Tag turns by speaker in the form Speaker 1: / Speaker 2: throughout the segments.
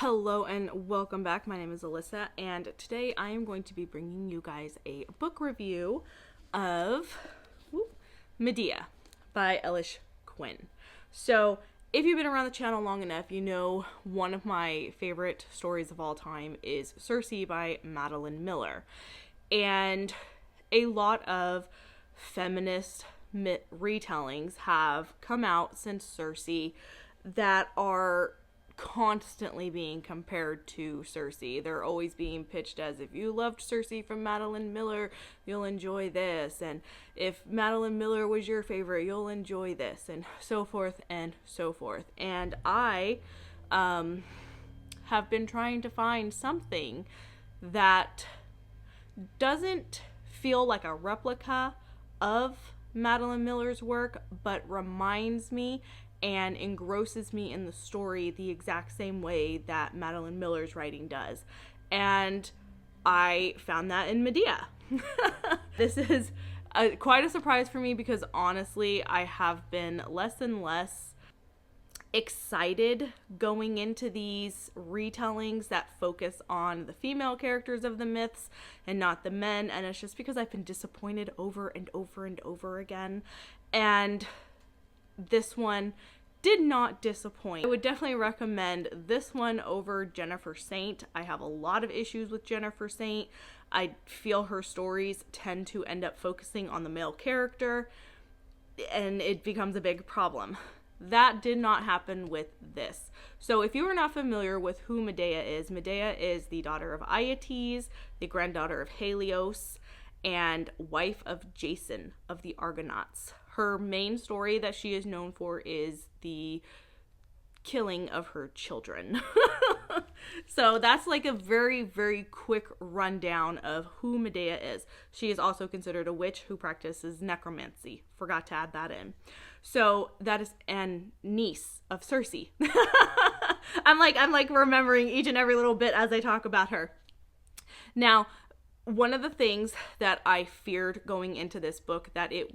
Speaker 1: Hello and welcome back. My name is Alyssa, and today I am going to be bringing you guys a book review of Medea by Elish Quinn. So, if you've been around the channel long enough, you know one of my favorite stories of all time is Circe by Madeline Miller. And a lot of feminist retellings have come out since Circe that are constantly being compared to Circe. They're always being pitched as, if you loved Circe from Madeline Miller, you'll enjoy this, and if Madeline Miller was your favorite, you'll enjoy this, and so forth and so forth. And I have been trying to find something that doesn't feel like a replica of Madeline Miller's work, but reminds me and engrosses me in the story the exact same way that Madeline Miller's writing does. And I found that in Medea. This is quite a surprise for me because honestly, I have been less and less excited going into these retellings that focus on the female characters of the myths and not the men. And it's just because I've been disappointed over and over and over again. And this one did not disappoint. I would definitely recommend this one over Jennifer Saint. I have a lot of issues with Jennifer Saint. I feel her stories tend to end up focusing on the male character, and it becomes a big problem. That did not happen with this. So if you are not familiar with who Medea is the daughter of Aeetes, the granddaughter of Helios, and wife of Jason of the Argonauts. Her main story that she is known for is the killing of her children. So that's like a very, very quick rundown of who Medea is. She is also considered a witch who practices necromancy. Forgot to add that in. So that is an niece of Circe. I'm like remembering each and every little bit as I talk about her. Now, one of the things that I feared going into this book that it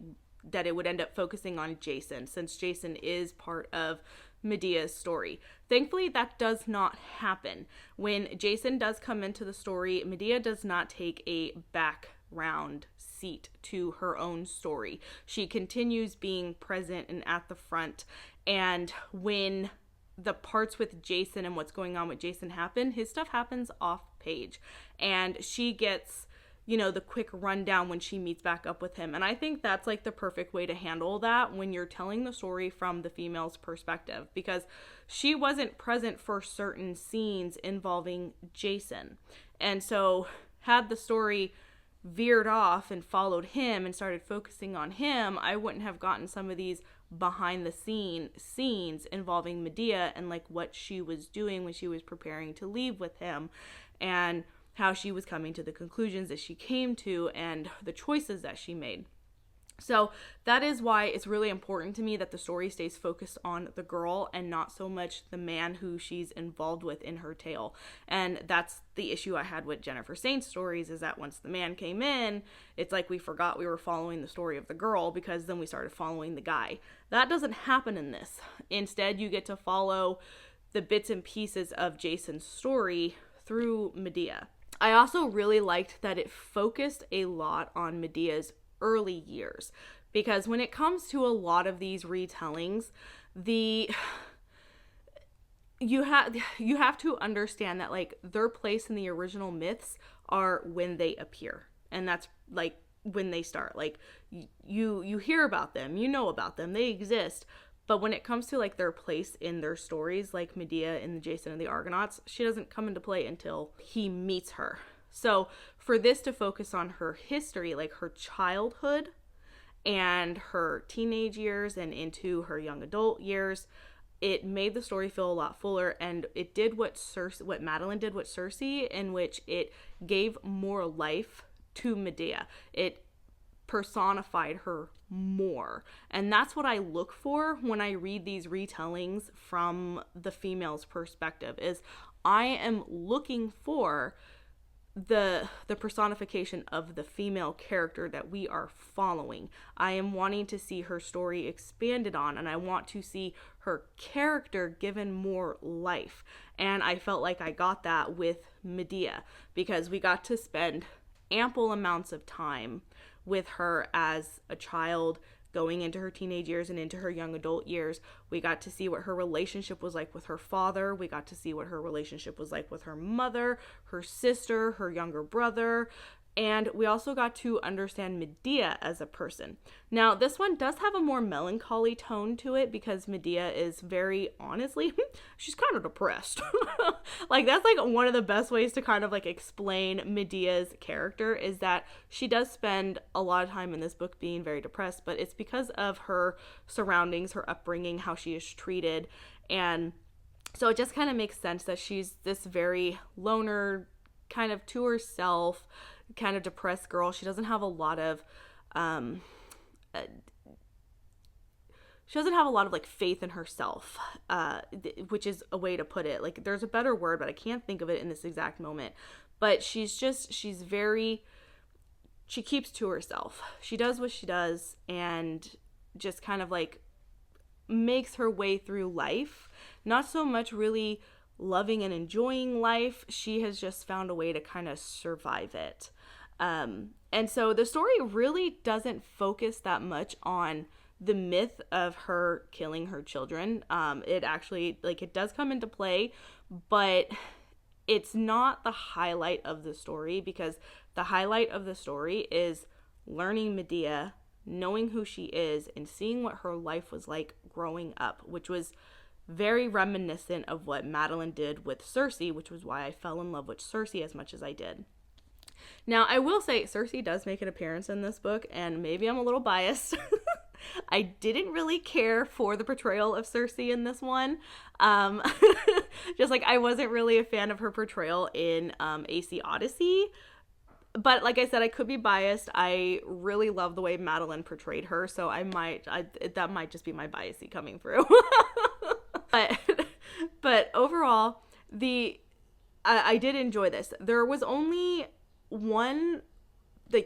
Speaker 1: would end up focusing on Jason, since Jason is part of Medea's story. Thankfully, that does not happen. When Jason does come into the story, Medea does not take a background seat to her own story. She continues being present and at the front. And when the parts with Jason and what's going on with Jason happen, his stuff happens off page. And she gets, the quick rundown when she meets back up with him. And I think that's like the perfect way to handle that when you're telling the story from the female's perspective, because she wasn't present for certain scenes involving Jason. And so had the story veered off and followed him and started focusing on him, I wouldn't have gotten some of these behind the scenes involving Medea and like what she was doing when she was preparing to leave with him, and how she was coming to the conclusions that she came to and the choices that she made. So that is why it's really important to me that the story stays focused on the girl and not so much the man who she's involved with in her tale. And that's the issue I had with Jennifer Saint's stories, is that once the man came in, it's like we forgot we were following the story of the girl because then we started following the guy. That doesn't happen in this. Instead, you get to follow the bits and pieces of Jason's story through Medea. I also really liked that it focused a lot on Medea's early years, because when it comes to a lot of these retellings, you have to understand that like their place in the original myths are when they appear, and that's like when they start. Like you hear about them, you know about them, they exist. But when it comes to like their place in their stories, like Medea in the Jason and the Argonauts, she doesn't come into play until he meets her. So for this to focus on her history, like her childhood and her teenage years and into her young adult years, it made the story feel a lot fuller, and it did what Madeline did with Circe, in which it gave more life to Medea. It personified her more. And that's what I look for when I read these retellings from the female's perspective, is I am looking for the personification of the female character that we are following. I am wanting to see her story expanded on, and I want to see her character given more life. And I felt like I got that with Medea, because we got to spend ample amounts of time with her as a child, going into her teenage years and into her young adult years. We got to see what her relationship was like with her father. We got to see what her relationship was like with her mother, her sister, her younger brother. And we also got to understand Medea as a person. Now, this one does have a more melancholy tone to it, because Medea is very, honestly, she's kind of depressed. Like, that's like one of the best ways to kind of like explain Medea's character, is that she does spend a lot of time in this book being very depressed, but it's because of her surroundings, her upbringing, how she is treated. And so it just kind of makes sense that she's this very loner, kind of to herself, kind of depressed girl. She doesn't have a lot of like faith in herself, which is a way to put it. Like, there's a better word, but I can't think of it in this exact moment. But she keeps to herself. She does what she does and just kind of like makes her way through life. Not so much really loving and enjoying life. She has just found a way to kind of survive it. And so the story really doesn't focus that much on the myth of her killing her children. It actually, like, it does come into play, but it's not the highlight of the story, because the highlight of the story is learning Medea, knowing who she is, and seeing what her life was like growing up, which was very reminiscent of what Madeline did with Cersei, which was why I fell in love with Cersei as much as I did. Now, I will say Cersei does make an appearance in this book, and maybe I'm a little biased. I didn't really care for the portrayal of Cersei in this one. Just like I wasn't really a fan of her portrayal in AC Odyssey. But like I said, I could be biased. I really love the way Madeline portrayed her, so that might just be my biasy coming through. But overall, I did enjoy this. There was only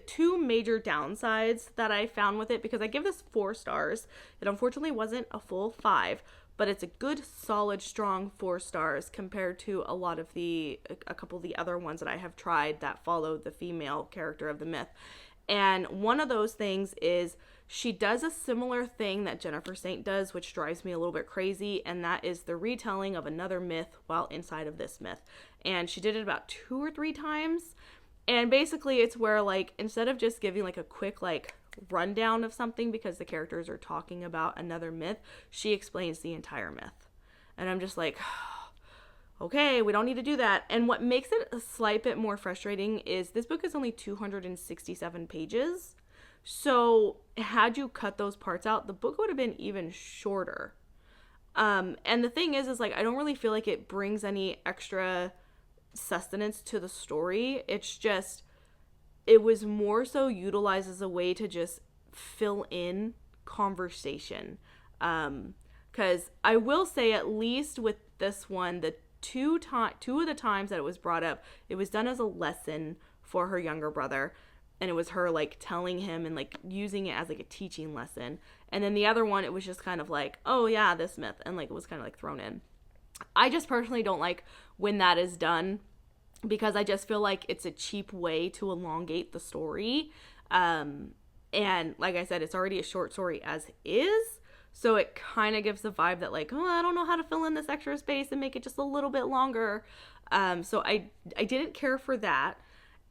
Speaker 1: two major downsides that I found with it, because I give this 4 stars. It unfortunately wasn't a full 5, but it's a good, solid, strong 4 stars compared to a couple of the other ones that I have tried that follow the female character of the myth. And one of those things is she does a similar thing that Jennifer Saint does, which drives me a little bit crazy, and that is the retelling of another myth while inside of this myth. And she did it about 2 or 3 times. And basically it's where, like, instead of just giving like a quick like rundown of something because the characters are talking about another myth, she explains the entire myth. And I'm just like, okay, we don't need to do that. And what makes it a slight bit more frustrating is this book is only 267 pages. So had you cut those parts out, the book would have been even shorter. And the thing is like, I don't really feel like it brings any extra sustenance to the story. It's just, it was more so utilized as a way to just fill in conversation. Because I will say, at least with this one, the two of the times that it was brought up, it was done as a lesson for her younger brother, and it was her like telling him and like using it as like a teaching lesson. And then the other one, it was just kind of like, oh yeah, this myth, and like it was kind of like thrown in. I just personally don't like when that is done, because I just feel like it's a cheap way to elongate the story. And like I said, it's already a short story as is, so it kind of gives the vibe that like, oh, I don't know how to fill in this extra space and make it just a little bit longer. So I didn't care for that.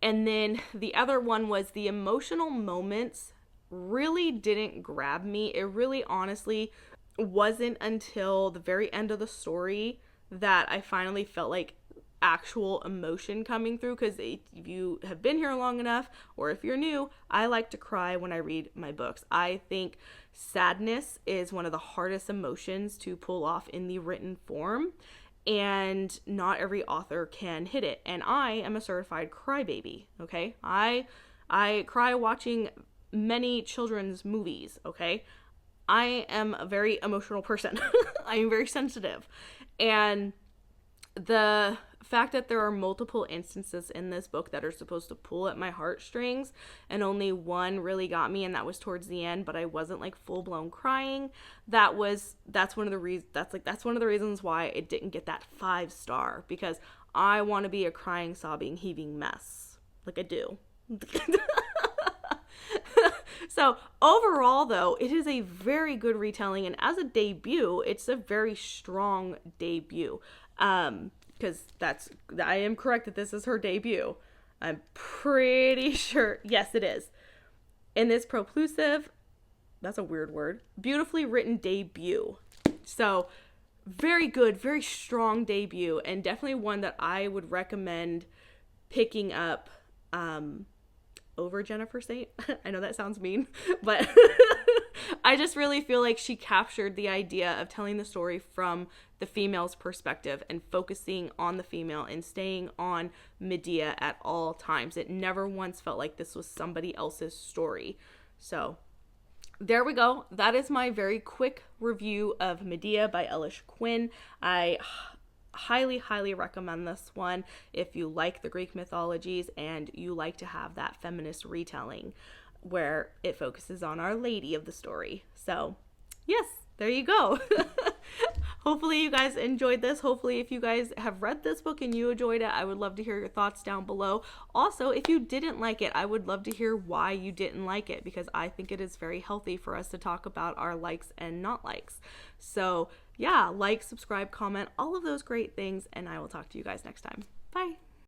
Speaker 1: And then the other one was the emotional moments really didn't grab me. It really honestly wasn't until the very end of the story that I finally felt like actual emotion coming through, because if you have been here long enough, or if you're new, I like to cry when I read my books. I think sadness is one of the hardest emotions to pull off in the written form, and not every author can hit it. And I am a certified crybaby, okay? I cry watching many children's movies, okay? I am a very emotional person. I am very sensitive. And the fact that there are multiple instances in this book that are supposed to pull at my heartstrings, and only one really got me, and that was towards the end, but I wasn't like full-blown crying. That's one of the reasons why it didn't get that 5-star, because I want to be a crying, sobbing, heaving mess like I do. So overall, though, it is a very good retelling, and as a debut, it's a very strong debut. Because I am correct that this is her debut. I'm pretty sure. Yes, it is. In this prolupsive, that's a weird word, beautifully written debut. So very good, very strong debut, and definitely one that I would recommend picking up over Jennifer Saint. I know that sounds mean, but I just really feel like she captured the idea of telling the story from the female's perspective and focusing on the female and staying on Medea at all times. It never once felt like this was somebody else's story. So there we go. That is my very quick review of Medea by Elish Quinn. I highly recommend this one if you like the Greek mythologies and you like to have that feminist retelling where it focuses on Our Lady of the story. So yes, there you go. Hopefully you guys enjoyed this. Hopefully if you guys have read this book and you enjoyed it, I would love to hear your thoughts down below. Also, if you didn't like it, I would love to hear why you didn't like it, because I think it is very healthy for us to talk about our likes and not likes. So yeah, like, subscribe, comment, all of those great things, and I will talk to you guys next time. Bye.